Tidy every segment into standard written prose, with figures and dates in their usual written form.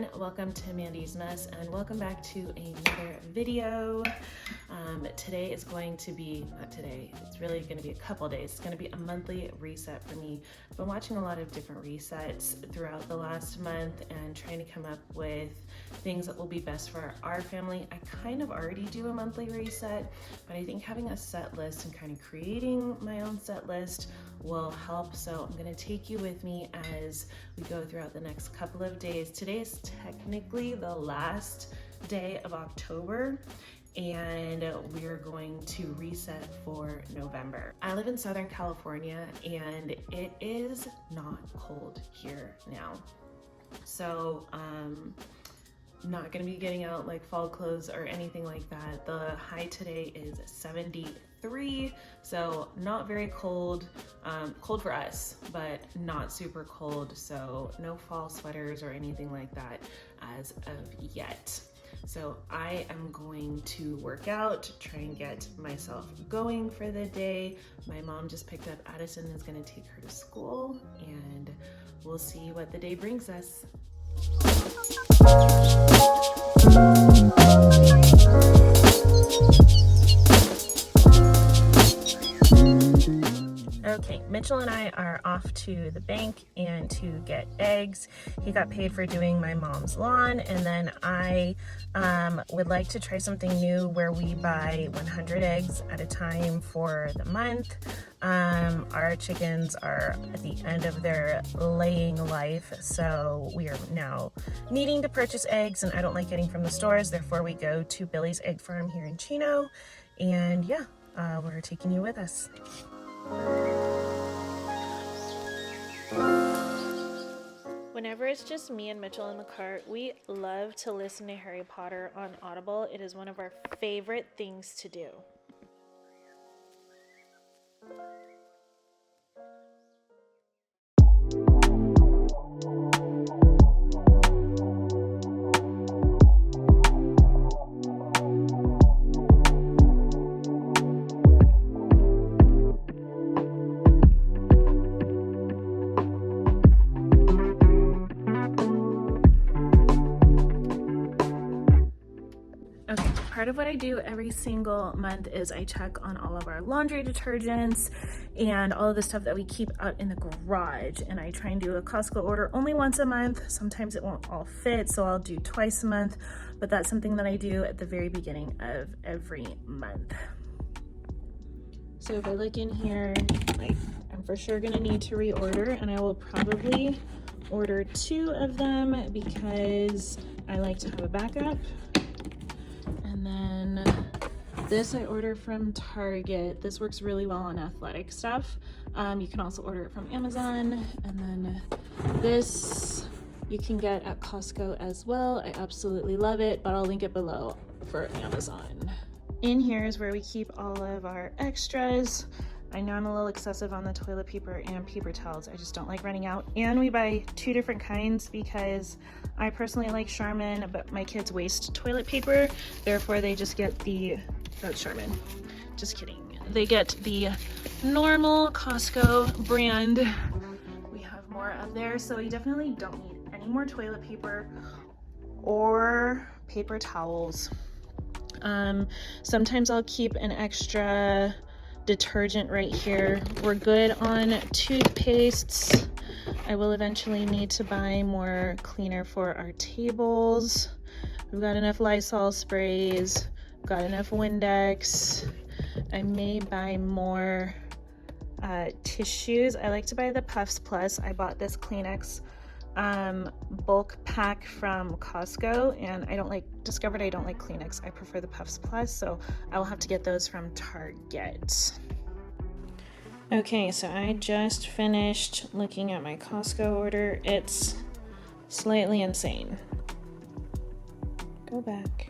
everyone, welcome to Mandie's Mess and welcome back to another video. Today is going to be, not today, it's really going to be a couple days. It's going to be a monthly reset for me. I've been watching a lot of different resets throughout the last month and trying to come up with things that will be best for our family. I kind of already do a monthly reset, but I think having a set list and kind of creating my own set list will help. So I'm going to take you with me as we go throughout the next couple of days. Today is technically the last day of October and we're going to reset for November. I live in Southern California and it is not cold here now. So not gonna be getting out like fall clothes or anything like that. The high today is 73, so not very cold. Cold for us, but not super cold. So no fall sweaters or anything like that as of yet. So I am going to work out, try and get myself going for the day. My mom just picked up Addison, is gonna take her to school, and we'll see what the day brings us. Okay, Mitchell and I are off to the bank and to get eggs. He got paid for doing my mom's lawn, and then I would like to try something new where we buy 100 eggs at a time for the month. Our chickens are at the end of their laying life, so we are now needing to purchase eggs, and I don't like getting from the stores. Therefore, we go to Billy's Egg Farm here in Chino, and yeah, we're taking you with us. Whenever it's just me and Mitchell in the car, we love to listen to Harry Potter on Audible. It is one of our favorite things to do. Part of what I do every single month is I check on all of our laundry detergents and all of the stuff that we keep out in the garage, and I try and do a Costco order only once a month. Sometimes it won't all fit, so I'll do twice a month, but that's something that I do at the very beginning of every month. So if I look in here, I'm for sure gonna need to reorder, and I will probably order 2 of them because I like to have a backup. And then this I order from Target. This works really well on athletic stuff. You can also order it from Amazon. And then this you can get at Costco as well. I absolutely love it, but I'll link it below for Amazon. In here is where we keep all of our extras. I know I'm a little excessive on the toilet paper and paper towels. I just don't like running out. And we buy 2 different kinds because I personally like Charmin, but my kids waste toilet paper. Therefore, they just get that's Charmin. Just kidding. They get the normal Costco brand. We have more of there, so we definitely don't need any more toilet paper or paper towels. Sometimes I'll keep an extra detergent right here. We're good on toothpastes. I will eventually need to buy more cleaner for our tables. We've got enough Lysol sprays, got enough Windex. I may buy more tissues. I like to buy the Puffs Plus. I bought this Kleenex bulk pack from Costco, and discovered I don't like Kleenex. I prefer the Puffs Plus, so I will have to get those from Target. Okay, so I just finished looking at my Costco order. It's slightly insane. Go back.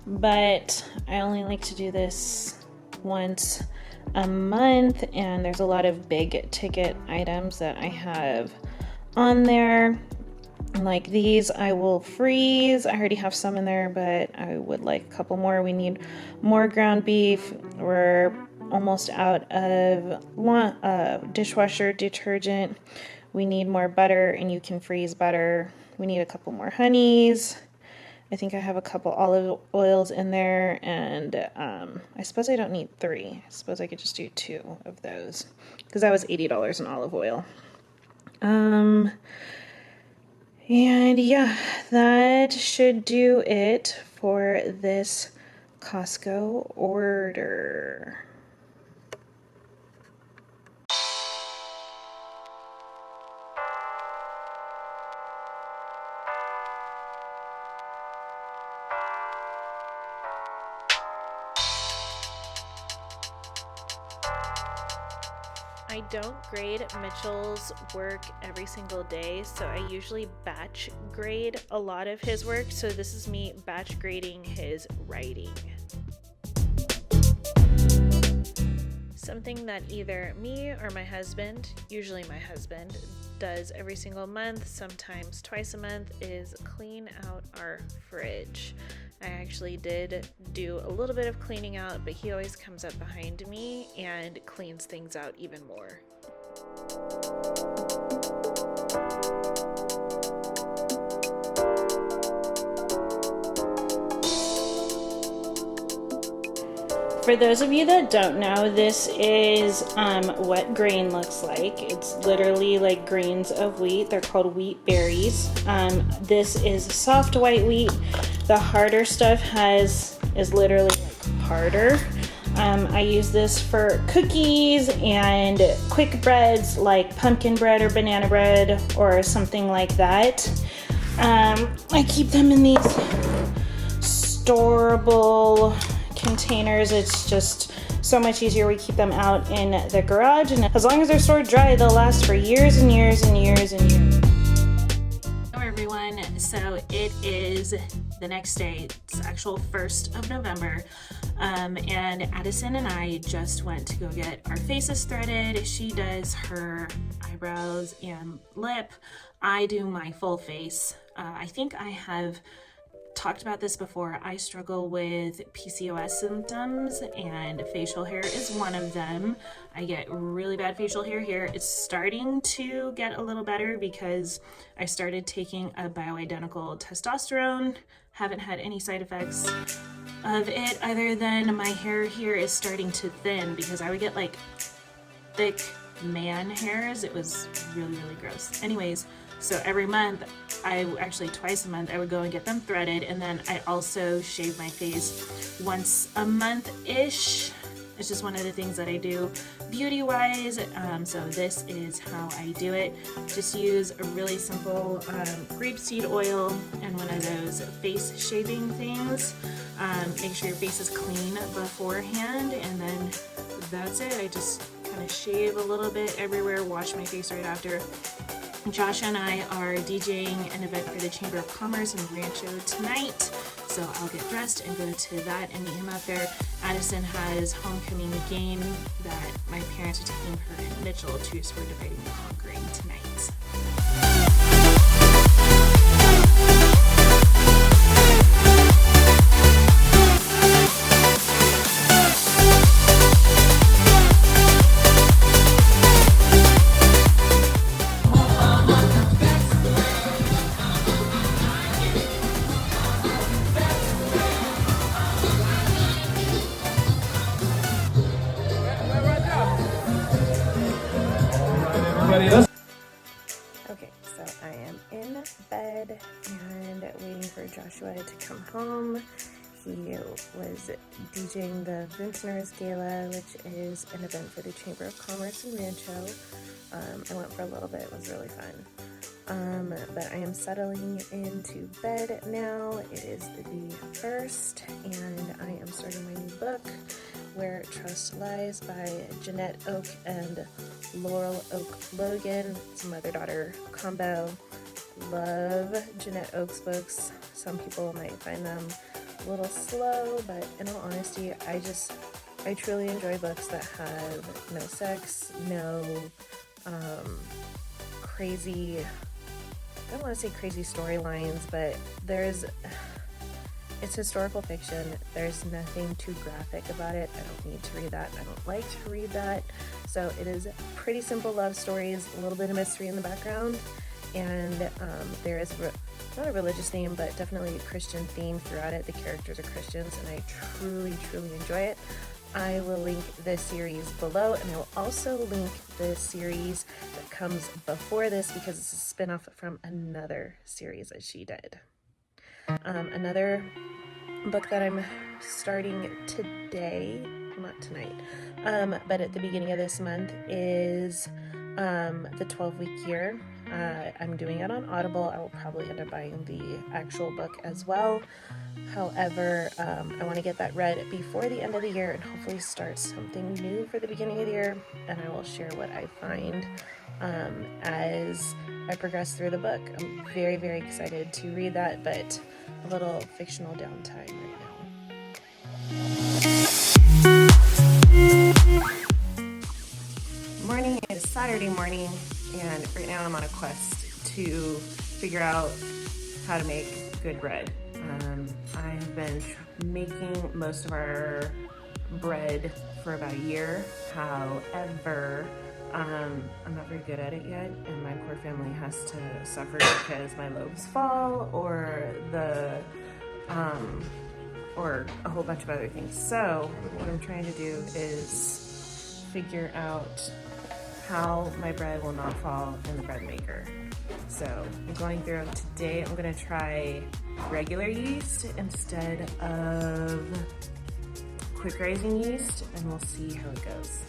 But I only like to do this once a month, and there's a lot of big ticket items that I have on there. Like these I will freeze. I already have some in there, but I would like a couple more. We need more ground beef. We're almost out of dishwasher detergent. We need more butter, and you can freeze butter. We need a couple more honeys. I think I have a couple olive oils in there, and I suppose I don't need 3. I suppose I could just do 2 of those, because that was $80 in olive oil. And yeah, that should do it for this Costco order. I don't grade Mitchell's work every single day, so I usually batch grade a lot of his work. So this is me batch grading his writing. Something that either me or my husband, usually my husband, does every single month, sometimes twice a month, is clean out our fridge. I actually did do a little bit of cleaning out, but he always comes up behind me and cleans things out even more. For those of you that don't know, this is what grain looks like. It's literally like grains of wheat. They're called wheat berries. This is soft white wheat. The harder stuff is literally like harder. I use this for cookies and quick breads like pumpkin bread or banana bread or something like that. I keep them in these storable containers. It's just so much easier. We keep them out in the garage, and as long as they're stored dry, they'll last for years and years and years and years. Hello everyone, so it is the next day. It's actual 1st of November, and Addison and I just went to go get our faces threaded. She does her eyebrows and lip. I do my full face. I think I have talked about this before. I struggle with PCOS symptoms, and facial hair is one of them. I get really bad facial hair here. It's starting to get a little better because I started taking a bioidentical testosterone. Haven't had any side effects of it other than my hair here is starting to thin, because I would get like thick man hairs. It was really, really gross. Anyways, so every month, actually twice a month, I would go and get them threaded, and then I also shave my face once a month-ish. It's just one of the things that I do beauty-wise, so this is how I do it. Just use a really simple grapeseed oil and one of those face shaving things. Make sure your face is clean beforehand, and then that's it. I just kind of shave a little bit everywhere, wash my face right after. Josh and I are DJing an event for the Chamber of Commerce in Rancho tonight, so I'll get dressed and go to that and meet him out there. Addison has homecoming game that my parents are taking her and Mitchell to, so we're dividing and conquering tonight. Okay, so I am in bed and waiting for Joshua to come home. He was DJing the Vintners Gala, which is an event for the Chamber of Commerce in Rancho. I went for a little bit, it was really fun. But I am settling into bed now. It is the 1st, and I am starting my new book, Where Trust Lies, by Jeanette Oak and Laurel Oak Logan. It's a mother-daughter combo. Love Jeanette Oak's books. Some people might find them a little slow, but in all honesty, I truly enjoy books that have no sex, no crazy, I don't want to say crazy storylines, but It's historical fiction. There's nothing too graphic about it. I don't need to read that. I don't like to read that. So it is pretty simple love stories, a little bit of mystery in the background, and there is not a religious theme, but definitely a Christian theme throughout it. The characters are Christians, and I truly, truly enjoy it. I will link this series below, and I will also link the series that comes before this because it's a spin-off from another series that she did. Another book that I'm starting today, not tonight, but at the beginning of this month is the 12-week year. I'm doing it on Audible. I will probably end up buying the actual book as well. However, I want to get that read before the end of the year and hopefully start something new for the beginning of the year, and I will share what I find as I progress through the book. I'm very, very excited to read that, but a little fictional downtime right now. Morning, it's Saturday morning, and right now I'm on a quest to figure out how to make good bread. I've been making most of our bread for about a year. However, I'm not very good at it yet, and my poor family has to suffer because my loaves fall or or a whole bunch of other things. So what I'm trying to do is figure out how my bread will not fall in the bread maker. So I'm going through today. I'm going to try regular yeast instead of quick rising yeast, and we'll see how it goes.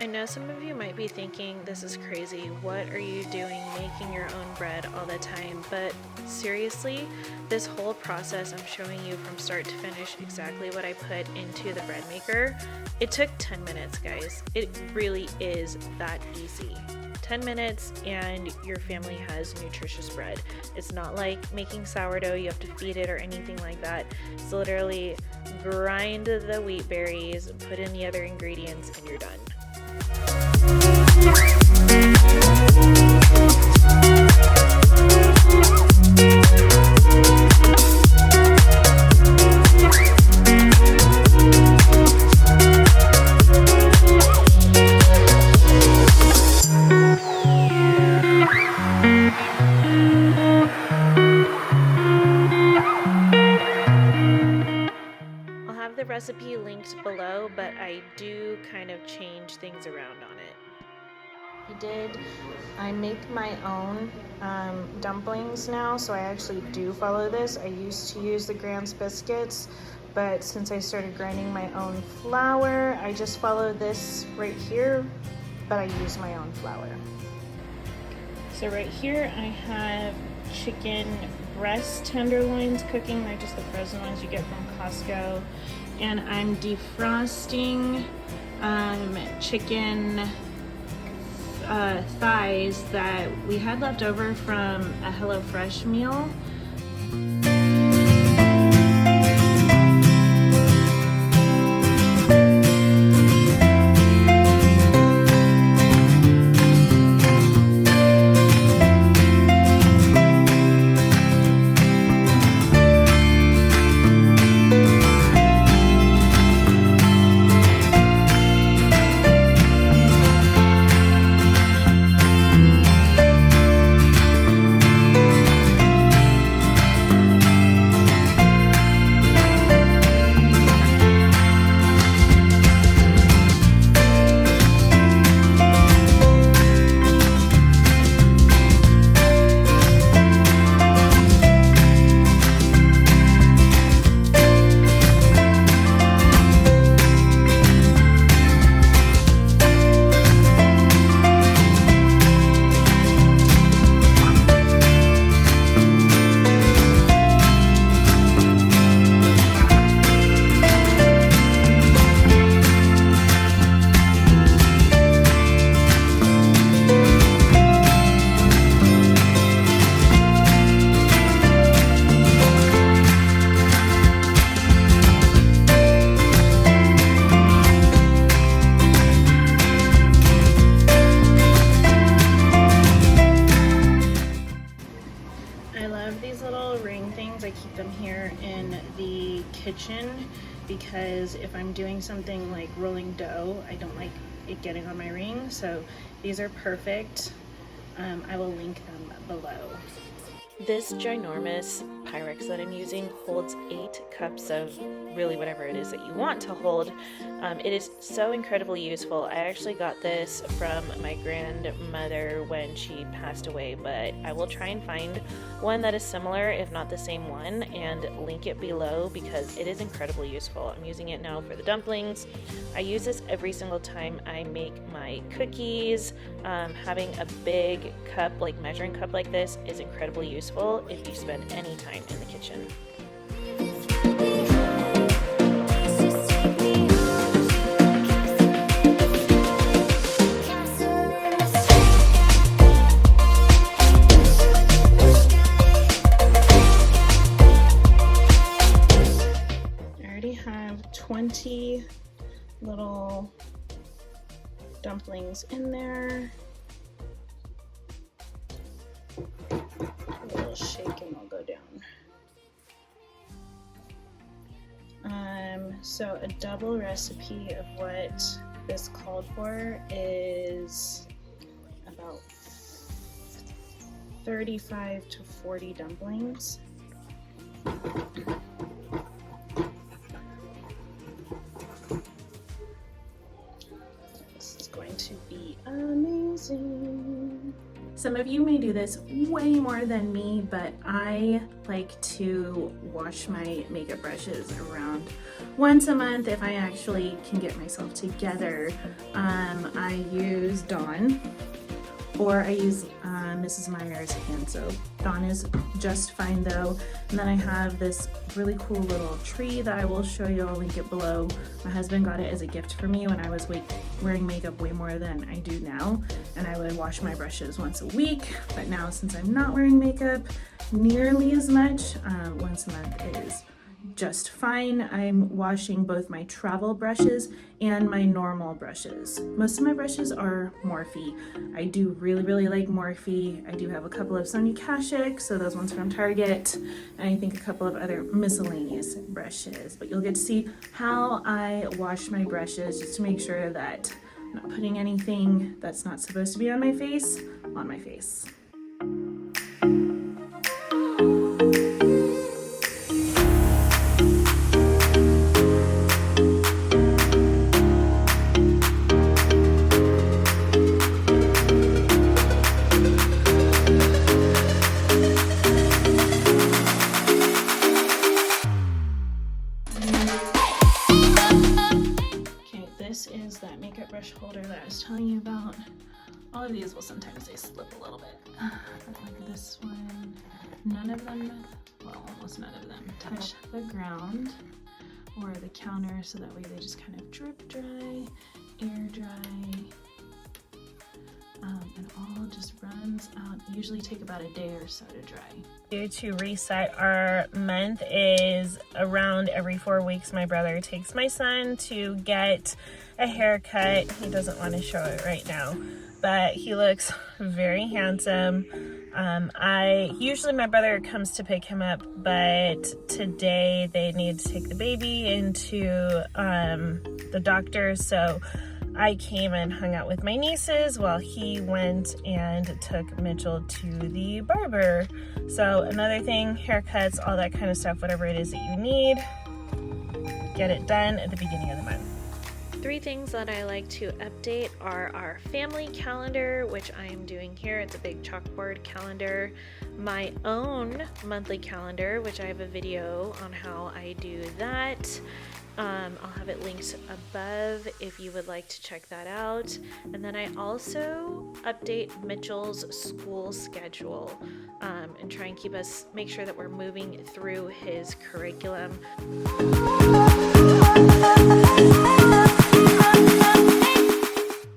I know some of you might be thinking, this is crazy. What are you doing making your own bread all the time? But seriously, this whole process I'm showing you from start to finish exactly what I put into the bread maker. It took 10 minutes, guys. It really is that easy. 10 minutes and your family has nutritious bread. It's not like making sourdough, you have to feed it or anything like that. It's literally grind the wheat berries, put in the other ingredients, and you're done. Recipe linked below, but I do kind of change things around on it. I make my own dumplings now, so I actually do follow this. I used to use the Grand's biscuits, but since I started grinding my own flour, I just follow this right here, but I use my own flour. So right here I have chicken breast tenderloins cooking. They're just the frozen ones you get from Costco. And I'm defrosting chicken thighs that we had left over from a HelloFresh meal. these little ring things. I keep them here in the kitchen because if I'm doing something like rolling dough, I don't like it getting on my ring. So these are perfect. I will link them below. This ginormous Pyrex that I'm using holds 8 cups of really whatever it is that you want to hold. It is so incredibly useful. I actually got this from my grandmother when she passed away, but I will try and find one that is similar, if not the same one, and link it below because it is incredibly useful. I'm using it now for the dumplings. I use this every single time I make my cookies. Having a big cup, like measuring cup like this, is incredibly useful if you spend any time in the kitchen. I already have 20 little dumplings in there. A little shake and I'll go down. So a double recipe of what this called for is about 35 to 40 dumplings. This is going to be amazing. Some of you may do this way more than me, but I like to wash my makeup brushes around once a month if I actually can get myself together. I use Dawn, or I use Mrs. Meyer's hand soap. Dawn is just fine though. And then I have this really cool little tree that I will show you. I'll link it below. My husband got it as a gift for me when I was wearing makeup way more than I do now, and I would wash my brushes once a week. But now, since I'm not wearing makeup nearly as much, once a month is just fine. I'm washing both my travel brushes and my normal brushes. Most of my brushes are Morphe. I do really like Morphe. I do have a couple of Sonia Kashuk, so those ones from Target, and I think a couple of other miscellaneous brushes. But you'll get to see how I wash my brushes just to make sure that I'm not putting anything that's not supposed to be on my face on my face. Holder that I was telling you about. All of these will sometimes they slip a little bit. Like this one, none of them, well, almost none of them touch the ground or the counter, so that way they just kind of drip dry, air dry, and all just runs out. Usually take about a day or so to dry. To reset, our month is around every 4 weeks. My brother takes my son to get a haircut. He doesn't want to show it right now, but he looks very handsome. Usually my brother comes to pick him up, but today they need to take the baby into the doctor, so I came and hung out with my nieces while he went and took Mitchell to the barber. So another thing, haircuts, all that kind of stuff, whatever it is that you need, get it done at the beginning of the month. 3 things that I like to update are our family calendar, which I am doing here. It's a big chalkboard calendar. My own monthly calendar, which I have a video on how I do that. I'll have it linked above if you would like to check that out. And then I also update Mitchell's school schedule and try and make sure that we're moving through his curriculum.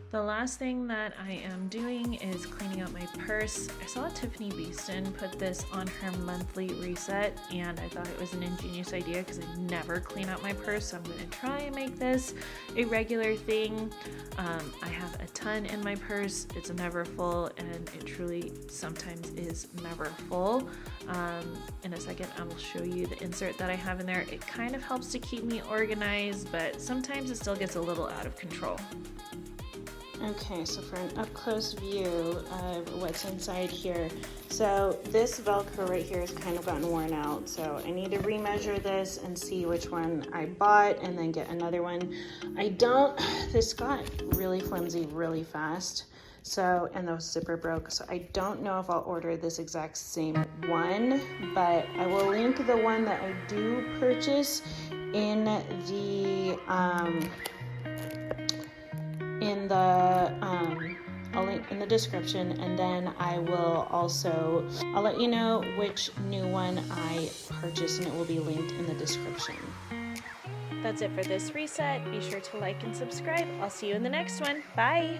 The last last thing that I am doing is cleaning out my purse. I saw Tiffany Beeston put this on her monthly reset, and I thought it was an ingenious idea because I never clean out my purse, so I'm going to try and make this a regular thing. I have a ton in my purse. It's never full, and it truly sometimes is never full. In a second, I will show you the insert that I have in there. It kind of helps to keep me organized, but sometimes it still gets a little out of control. Okay, so for an up-close view of what's inside here, so this Velcro right here has kind of gotten worn out, so I need to remeasure this and see which one I bought and then get another one. This got really flimsy really fast, so, and the zipper broke, so I don't know if I'll order this exact same one, but I will link the one that I do purchase in the I'll link in the description, and then I'll let you know which new one I purchased, and it will be linked in the description. That's it for this reset. Be sure to like and subscribe. I'll see you in the next one. Bye!